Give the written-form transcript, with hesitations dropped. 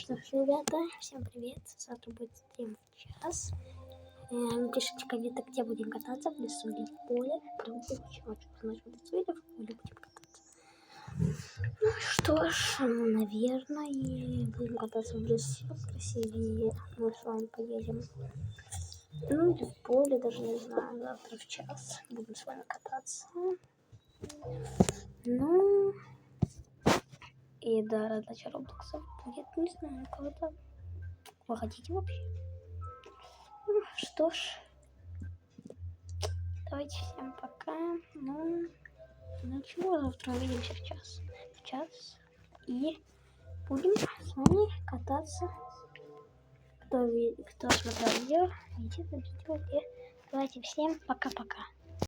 что ж, ребята, всем привет. Завтра будет стрим в час. Пишите комменты, где будем кататься, в лесу или в поле. Прям очень значит, в лесу или в поле будем кататься. Ну что ж, наверное, будем кататься в лесу красивее. Мы с вами поедем. Ну или в поле, даже не знаю, завтра в час будем с вами кататься. Ну... И да, раздача роблоксов будет, не знаю, когда. Вы хотите вообще? Ну, что ж, давайте всем пока. Ну ничего, завтра увидимся в час. И будем с вами кататься. Кто смотрел видео, идите на видео. И давайте всем пока-пока.